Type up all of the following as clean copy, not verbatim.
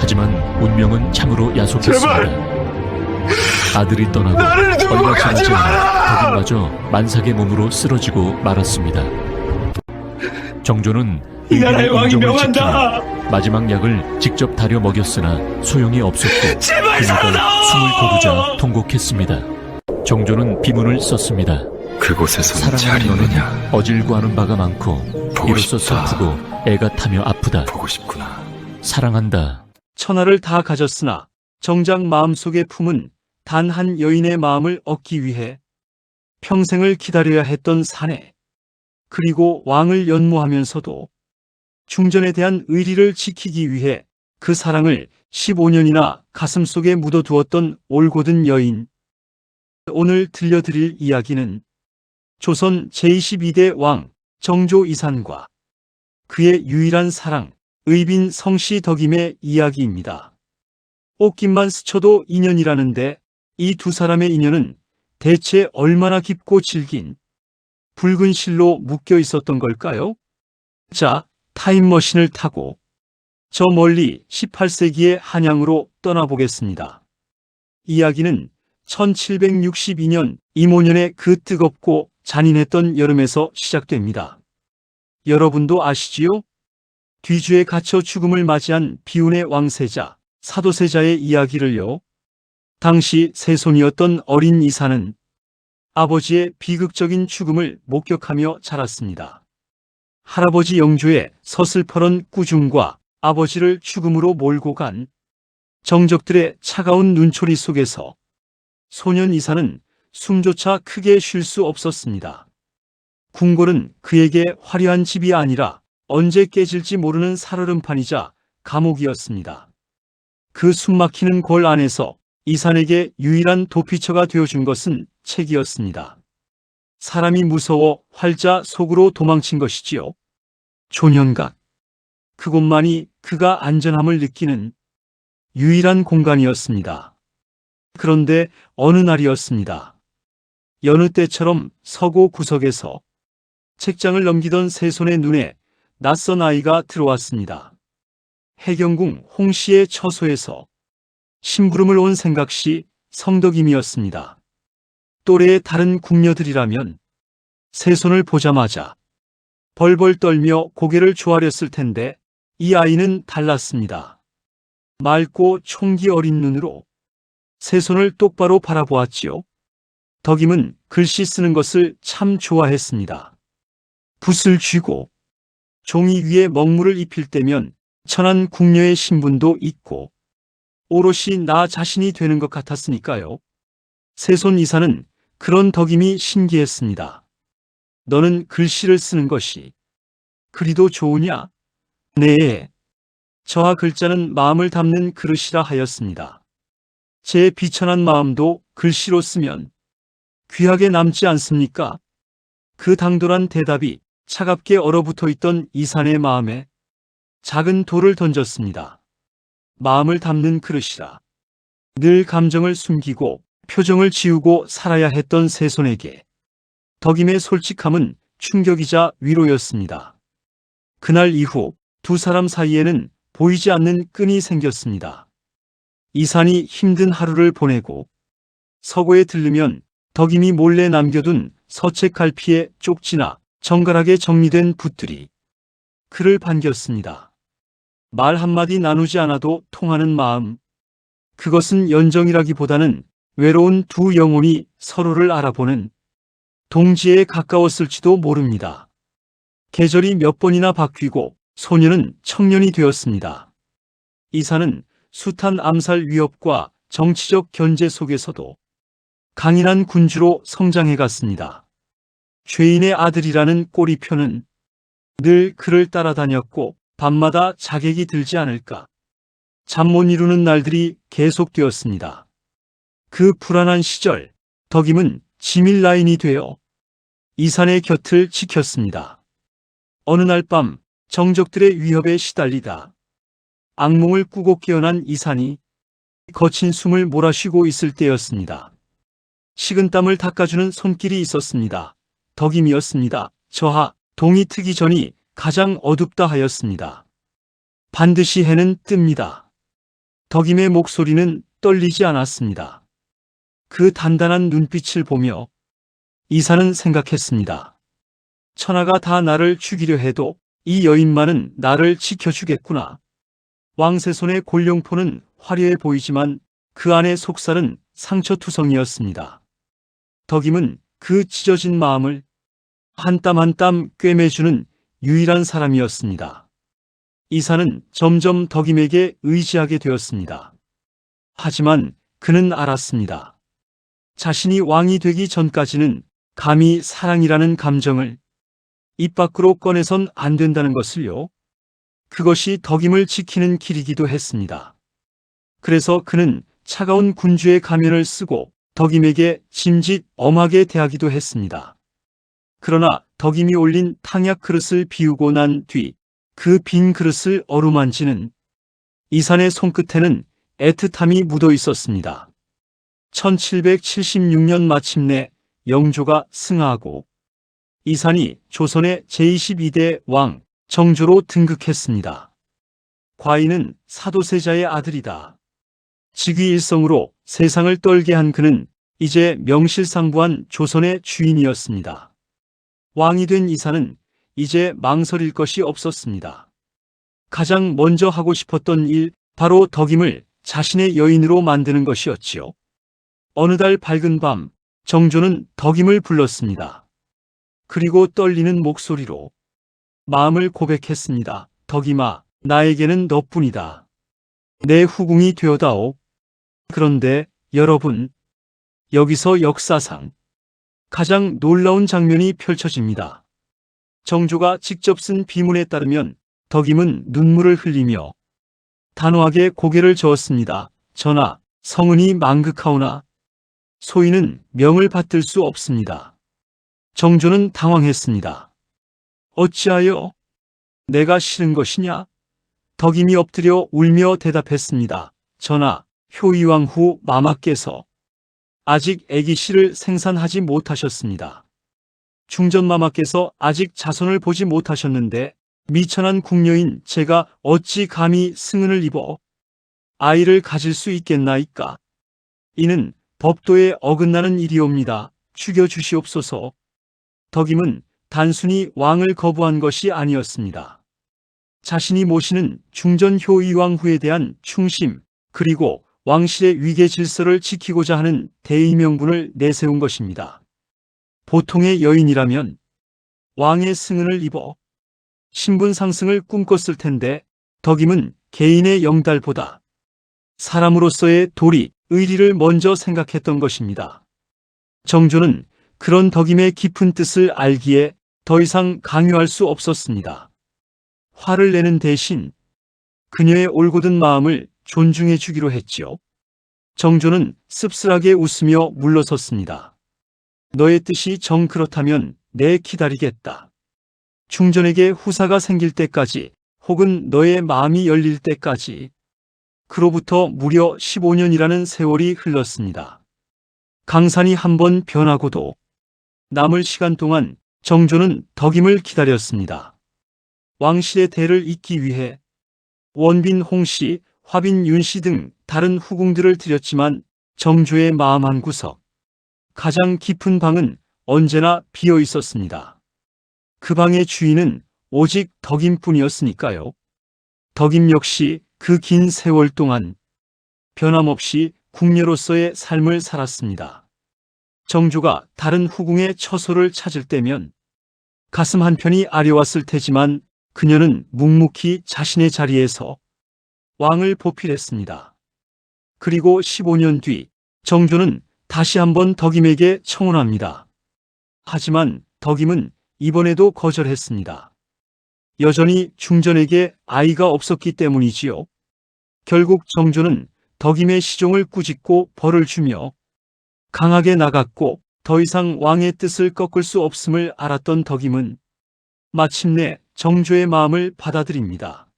하지만 운명은 참으로 야속했습니다. 아들이 떠나고 나를 두고 얼마 가지 지나지 않아 마라! 덕인마저 만삭의 몸으로 쓰러지고 말았습니다. 정조는 이 나라의 왕이 의빈의 인종을 명한다! 지키며 마지막 약을 직접 다려 먹였으나 소용이 없었고 제발 그녀가 살아나오! 숨을 거두자 통곡했습니다. 정조는 비문을 썼습니다. 그곳에서는 잘 사랑하는 있느냐? 너는 어질구하는 바가 많고 보고 이로써 싶다. 슬프고 애가 타며 아프다. 보고 싶구나. 사랑한다. 천하를 다 가졌으나 정작 마음속에 품은 단 한 여인의 마음을 얻기 위해 평생을 기다려야 했던 사내, 그리고 왕을 연모하면서도 중전에 대한 의리를 지키기 위해 그 사랑을 15년이나 가슴속에 묻어두었던 올곧은 여인. 오늘 들려드릴 이야기는 조선 제22대 왕 정조 이산과 그의 유일한 사랑 의빈 성씨 덕임의 이야기입니다. 옷깃만 스쳐도 인연이라는데 이 두 사람의 인연은 대체 얼마나 깊고 질긴 붉은 실로 묶여 있었던 걸까요? 자, 타임머신을 타고 저 멀리 18세기의 한양으로 떠나보겠습니다. 이야기는 1762년 임오년의 그 뜨겁고 잔인했던 여름에서 시작됩니다. 여러분도 아시지요? 뒤주에 갇혀 죽음을 맞이한 비운의 왕세자, 사도세자의 이야기를요. 당시 세손이었던 어린 이사는 아버지의 비극적인 죽음을 목격하며 자랐습니다. 할아버지 영조의 서슬퍼런 꾸중과 아버지를 죽음으로 몰고 간 정적들의 차가운 눈초리 속에서 소년 이사는 숨조차 크게 쉴 수 없었습니다. 궁궐은 그에게 화려한 집이 아니라 언제 깨질지 모르는 살얼음판이자 감옥이었습니다. 그 숨막히는 골 안에서 이산에게 유일한 도피처가 되어준 것은 책이었습니다. 사람이 무서워 활자 속으로 도망친 것이지요. 조년각. 그곳만이 그가 안전함을 느끼는 유일한 공간이었습니다. 그런데 어느 날이었습니다. 여느 때처럼 서고 구석에서 책장을 넘기던 세손의 눈에 낯선 아이가 들어왔습니다. 해경궁 홍씨의 처소에서 심부름을 온 생각시 성덕임이었습니다. 또래의 다른 궁녀들이라면 세손을 보자마자 벌벌 떨며 고개를 조아렸을 텐데 이 아이는 달랐습니다. 맑고 총기 어린 눈으로 세손을 똑바로 바라보았지요. 덕임은 글씨 쓰는 것을 참 좋아했습니다. 붓을 쥐고 종이 위에 먹물을 입힐 때면 천한 궁녀의 신분도 있고 오롯이 나 자신이 되는 것 같았으니까요. 세손 이사는 그런 덕임이 신기했습니다. 너는 글씨를 쓰는 것이 그리도 좋으냐? 네. 저하 글자는 마음을 담는 그릇이라 하였습니다. 제 비천한 마음도 글씨로 쓰면 귀하게 남지 않습니까? 그 당돌한 대답이 차갑게 얼어붙어 있던 이산의 마음에 작은 돌을 던졌습니다. 마음을 담는 그릇이라. 늘 감정을 숨기고 표정을 지우고 살아야 했던 세손에게 덕임의 솔직함은 충격이자 위로였습니다. 그날 이후 두 사람 사이에는 보이지 않는 끈이 생겼습니다. 이산이 힘든 하루를 보내고 서고에 들르면 덕임이 몰래 남겨둔 서책 갈피에 쪽지나 정갈하게 정리된 붓들이 그를 반겼습니다. 말 한마디 나누지 않아도 통하는 마음. 그것은 연정이라기보다는 외로운 두 영혼이 서로를 알아보는 동지에 가까웠을지도 모릅니다. 계절이 몇 번이나 바뀌고 소녀는 청년이 되었습니다. 이사는 숱한 암살 위협과 정치적 견제 속에서도 강인한 군주로 성장해 갔습니다. 죄인의 아들이라는 꼬리표는 늘 그를 따라다녔고 밤마다 자객이 들지 않을까 잠 못 이루는 날들이 계속되었습니다. 그 불안한 시절 덕임은 지밀라인이 되어 이산의 곁을 지켰습니다. 어느 날 밤 정적들의 위협에 시달리다 악몽을 꾸고 깨어난 이산이 거친 숨을 몰아쉬고 있을 때였습니다. 식은땀을 닦아주는 손길이 있었습니다. 덕임이었습니다. 저하 동이 트기 전이 가장 어둡다 하였습니다. 반드시 해는 뜹니다. 덕임의 목소리는 떨리지 않았습니다. 그 단단한 눈빛을 보며 이사는 생각했습니다. 천하가 다 나를 죽이려 해도 이 여인만은 나를 지켜주겠구나. 왕세손의 골룡포는 화려해 보이지만 그 안의 속살은 상처투성이었습니다. 덕임은 그 찢어진 마음을 한 땀 한 땀 꿰매주는 유일한 사람이었습니다. 이사는 점점 덕임에게 의지하게 되었습니다. 하지만 그는 알았습니다. 자신이 왕이 되기 전까지는 감히 사랑이라는 감정을 입 밖으로 꺼내선 안 된다는 것을요. 그것이 덕임을 지키는 길이기도 했습니다. 그래서 그는 차가운 군주의 가면을 쓰고 덕임에게 짐짓 엄하게 대하기도 했습니다. 그러나 덕임이 올린 탕약 그릇을 비우고 난 뒤 그 빈 그릇을 어루만지는 이산의 손끝에는 애틋함이 묻어 있었습니다. 1776년 마침내 영조가 승하하고 이산이 조선의 제22대 왕 정조로 등극했습니다. 과인은 사도세자의 아들이다. 직위일성으로 세상을 떨게 한 그는 이제 명실상부한 조선의 주인이었습니다. 왕이 된 이산은 이제 망설일 것이 없었습니다. 가장 먼저 하고 싶었던 일, 바로 덕임을 자신의 여인으로 만드는 것이었지요. 어느 달 밝은 밤, 정조는 덕임을 불렀습니다. 그리고 떨리는 목소리로 마음을 고백했습니다. 덕임아, 나에게는 너뿐이다. 내 후궁이 되어다오. 그런데 여러분, 여기서 역사상 가장 놀라운 장면이 펼쳐집니다. 정조가 직접 쓴 비문에 따르면 덕임은 눈물을 흘리며 단호하게 고개를 저었습니다. 전하, 성은이 망극하오나 소인은 명을 받들 수 없습니다. 정조는 당황했습니다. 어찌하여? 내가 싫은 것이냐? 덕임이 엎드려 울며 대답했습니다. 전하, 효이왕 후 마마께서 아직 아기씨를 생산하지 못하셨습니다. 중전마마께서 아직 자손을 보지 못하셨는데 미천한 궁녀인 제가 어찌 감히 승은을 입어 아이를 가질 수 있겠나이까? 이는 법도에 어긋나는 일이옵니다. 죽여주시옵소서. 덕임은 단순히 왕을 거부한 것이 아니었습니다. 자신이 모시는 중전 효의왕 후에 대한 충심, 그리고 왕실의 위계 질서를 지키고자 하는 대의명분을 내세운 것입니다. 보통의 여인이라면 왕의 승은을 입어 신분 상승을 꿈꿨을 텐데 덕임은 개인의 영달보다 사람으로서의 도리, 의리를 먼저 생각했던 것입니다. 정조는 그런 덕임의 깊은 뜻을 알기에 더 이상 강요할 수 없었습니다. 화를 내는 대신 그녀의 올곧은 마음을 존중해 주기로 했지요. 정조는 씁쓸하게 웃으며 물러섰습니다. 너의 뜻이 정 그렇다면 내 기다리겠다. 중전에게 후사가 생길 때까지 혹은 너의 마음이 열릴 때까지. 그로부터 무려 15년이라는 세월이 흘렀습니다. 강산이 한번 변하고도 남을 시간 동안 정조는 덕임을 기다렸습니다. 왕실의 대를 잇기 위해 원빈 홍씨, 화빈 윤씨 등 다른 후궁들을 들였지만 정조의 마음 한구석, 가장 깊은 방은 언제나 비어 있었습니다. 그 방의 주인은 오직 덕임뿐이었으니까요. 덕임 역시 그 긴 세월 동안 변함없이 궁녀로서의 삶을 살았습니다. 정조가 다른 후궁의 처소를 찾을 때면 가슴 한편이 아려왔을 테지만 그녀는 묵묵히 자신의 자리에서 왕을 보필했습니다. 그리고 15년 뒤 정조는 다시 한번 덕임에게 청혼합니다. 하지만 덕임은 이번에도 거절했습니다. 여전히 중전에게 아이가 없었기 때문이지요. 결국 정조는 덕임의 시종을 꾸짖고 벌을 주며 강하게 나갔고 더 이상 왕의 뜻을 꺾을 수 없음을 알았던 덕임은 마침내 정조의 마음을 받아들입니다.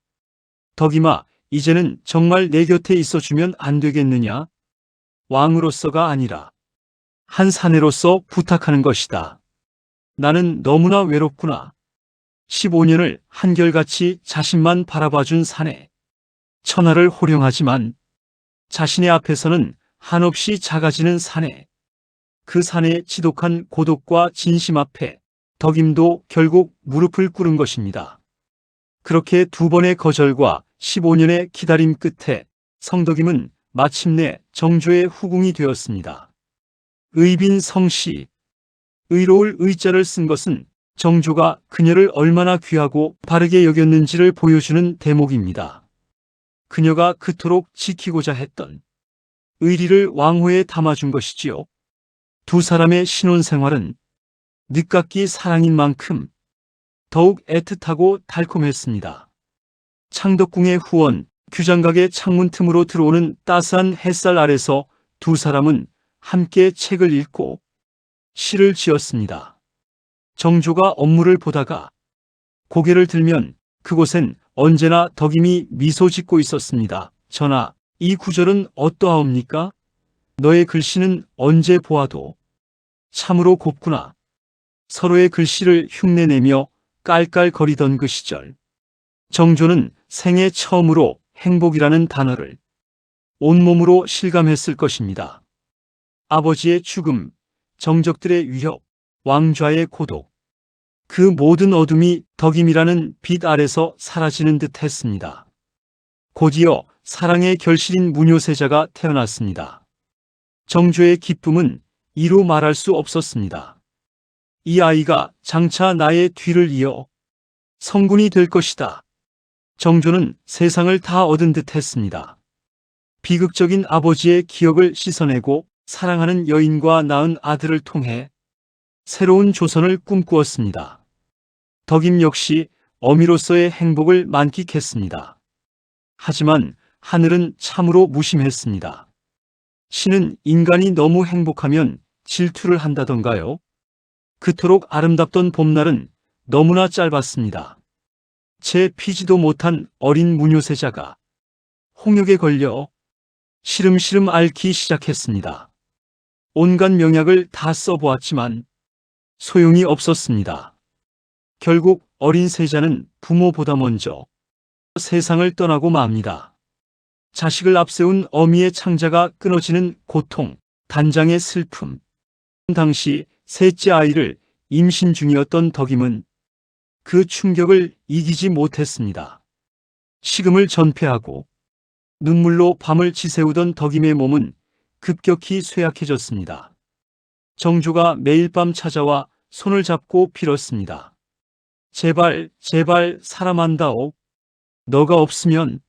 덕임아, 이제는 정말 내 곁에 있어주면 안 되겠느냐? 왕으로서가 아니라 한 사내로서 부탁하는 것이다. 나는 너무나 외롭구나. 15년을 한결같이 자신만 바라봐준 사내. 천하를 호령하지만 자신의 앞에서는 한없이 작아지는 사내. 그 사내의 지독한 고독과 진심 앞에 덕임도 결국 무릎을 꿇은 것입니다. 그렇게 두 번의 거절과 15년의 기다림 끝에 성덕임은 마침내 정조의 후궁이 되었습니다. 의빈성시. 의로울 의자를 쓴 것은 정조가 그녀를 얼마나 귀하고 바르게 여겼는지를 보여주는 대목입니다. 그녀가 그토록 지키고자 했던 의리를 왕호에 담아준 것이지요. 두 사람의 신혼생활은 늦깎이 사랑인 만큼 더욱 애틋하고 달콤했습니다. 창덕궁의 후원, 규장각의 창문 틈으로 들어오는 따스한 햇살 아래서 두 사람은 함께 책을 읽고 시를 지었습니다. 정조가 업무를 보다가 고개를 들면 그곳엔 언제나 덕임이 미소 짓고 있었습니다. 전하, 이 구절은 어떠하옵니까? 너의 글씨는 언제 보아도 참으로 곱구나. 서로의 글씨를 흉내내며 깔깔거리던 그 시절. 정조는 생애 처음으로 행복이라는 단어를 온몸으로 실감했을 것입니다. 아버지의 죽음, 정적들의 위협, 왕좌의 고독. 그 모든 어둠이 덕임이라는 빛 아래서 사라지는 듯 했습니다. 곧이어 사랑의 결실인 무뇨세자가 태어났습니다. 정조의 기쁨은 이루 말할 수 없었습니다. 이 아이가 장차 나의 뒤를 이어 성군이 될 것이다. 정조는 세상을 다 얻은 듯 했습니다. 비극적인 아버지의 기억을 씻어내고 사랑하는 여인과 낳은 아들을 통해 새로운 조선을 꿈꾸었습니다. 덕임 역시 어미로서의 행복을 만끽했습니다. 하지만 하늘은 참으로 무심했습니다. 신은 인간이 너무 행복하면 질투를 한다던가요? 그토록 아름답던 봄날은 너무나 짧았습니다. 채 피지도 못한 어린 무뇨세자가 홍역에 걸려 시름시름 앓기 시작했습니다. 온갖 명약을 다 써보았지만 소용이 없었습니다. 결국 어린 세자는 부모보다 먼저 세상을 떠나고 맙니다. 자식을 앞세운 어미의 창자가 끊어지는 고통, 단장의 슬픔. 당시 셋째 아이를 임신 중이었던 덕임은 그 충격을 이기지 못했습니다. 식음을 전폐하고 눈물로 밤을 지새우던 덕임의 몸은 급격히 쇠약해졌습니다. 정조가 매일 밤 찾아와 손을 잡고 빌었습니다. 제발, 제발 사람한다오. 너가 없으면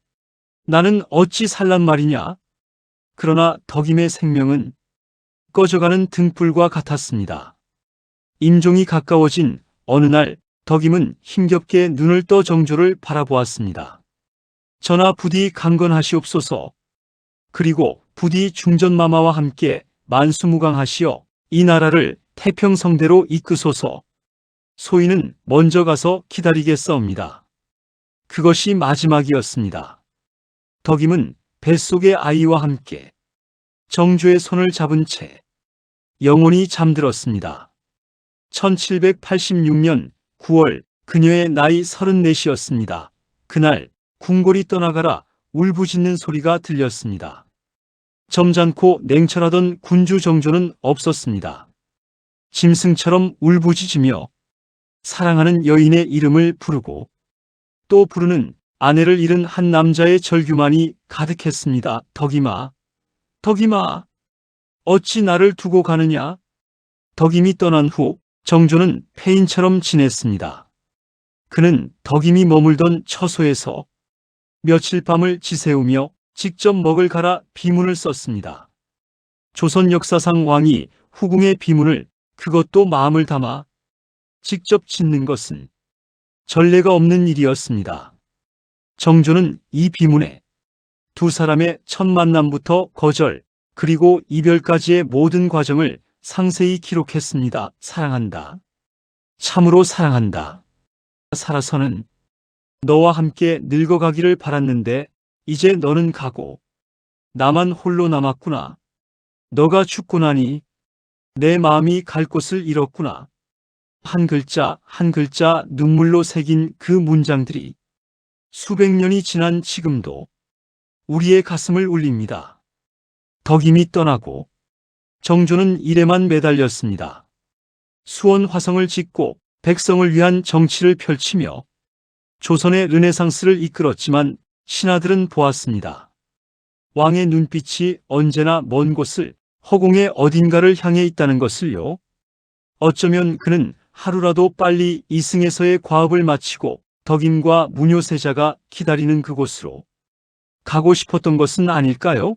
나는 어찌 살란 말이냐? 그러나 덕임의 생명은 꺼져가는 등불과 같았습니다. 임종이 가까워진 어느 날 덕임은 힘겹게 눈을 떠 정조를 바라보았습니다. 전하 부디 강건하시옵소서. 그리고 부디 중전마마와 함께 만수무강하시어 이 나라를 태평성대로 이끄소서. 소인은 먼저 가서 기다리겠사옵니다. 그것이 마지막이었습니다. 덕임은 뱃속의 아이와 함께 정조의 손을 잡은 채 영원히 잠들었습니다. 1786년 9월 그녀의 나이 34이었습니다. 그날 궁궐이 떠나가라 울부짖는 소리가 들렸습니다. 점잖고 냉철하던 군주 정조는 없었습니다. 짐승처럼 울부짖으며 사랑하는 여인의 이름을 부르고 또 부르는 아내를 잃은 한 남자의 절규만이 가득했습니다. 덕임아, 덕임아, 어찌 나를 두고 가느냐? 덕임이 떠난 후 정조는 폐인처럼 지냈습니다. 그는 덕임이 머물던 처소에서 며칠 밤을 지새우며 직접 먹을 갈아 비문을 썼습니다. 조선 역사상 왕이 후궁의 비문을 그것도 마음을 담아 직접 짓는 것은 전례가 없는 일이었습니다. 정조는 이 비문에 두 사람의 첫 만남부터 거절 그리고 이별까지의 모든 과정을 상세히 기록했습니다. 사랑한다. 참으로 사랑한다. 살아서는 너와 함께 늙어가기를 바랐는데 이제 너는 가고 나만 홀로 남았구나. 너가 죽고 나니 내 마음이 갈 곳을 잃었구나. 한 글자 한 글자 눈물로 새긴 그 문장들이 수백 년이 지난 지금도 우리의 가슴을 울립니다. 덕임이 떠나고 정조는 일에만 매달렸습니다. 수원 화성을 짓고 백성을 위한 정치를 펼치며 조선의 르네상스를 이끌었지만 신하들은 보았습니다. 왕의 눈빛이 언제나 먼 곳을 허공의 어딘가를 향해 있다는 것을요. 어쩌면 그는 하루라도 빨리 이승에서의 과업을 마치고 덕임과 무뇨세자가 기다리는 그곳으로 가고 싶었던 것은 아닐까요?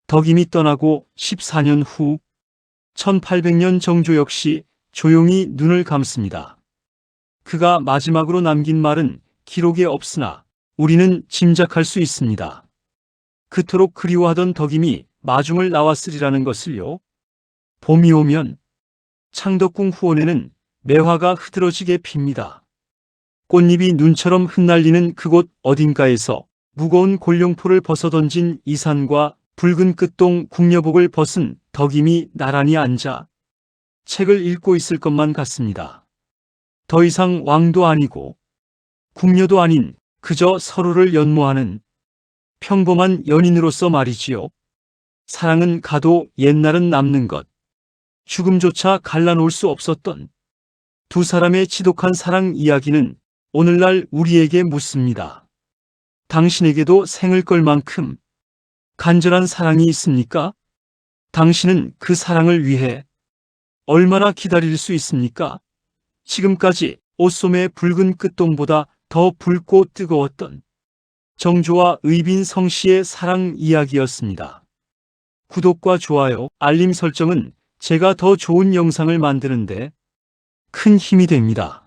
덕임이 떠나고 14년 후 1800년 정조 역시 조용히 눈을 감습니다. 그가 마지막으로 남긴 말은 기록에 없으나 우리는 짐작할 수 있습니다. 그토록 그리워하던 덕임이 마중을 나왔으리라는 것을요. 봄이 오면 창덕궁 후원에는 매화가 흐드러지게 핍니다. 꽃잎이 눈처럼 흩날리는 그곳 어딘가에서 무거운 골룡포를 벗어던진 이산과 붉은 끝동 궁녀복을 벗은 덕임이 나란히 앉아 책을 읽고 있을 것만 같습니다. 더 이상 왕도 아니고 궁녀도 아닌 그저 서로를 연모하는 평범한 연인으로서 말이지요. 사랑은 가도 옛날은 남는 것. 죽음조차 갈라놓을 수 없었던 두 사람의 지독한 사랑 이야기는 오늘날 우리에게 묻습니다. 당신에게도 생을 걸 만큼 간절한 사랑이 있습니까? 당신은 그 사랑을 위해 얼마나 기다릴 수 있습니까? 지금까지 옷소매의 붉은 끝동보다 더 붉고 뜨거웠던 정조와 의빈성 씨의 사랑 이야기였습니다. 구독과 좋아요, 알림 설정은 제가 더 좋은 영상을 만드는데 큰 힘이 됩니다.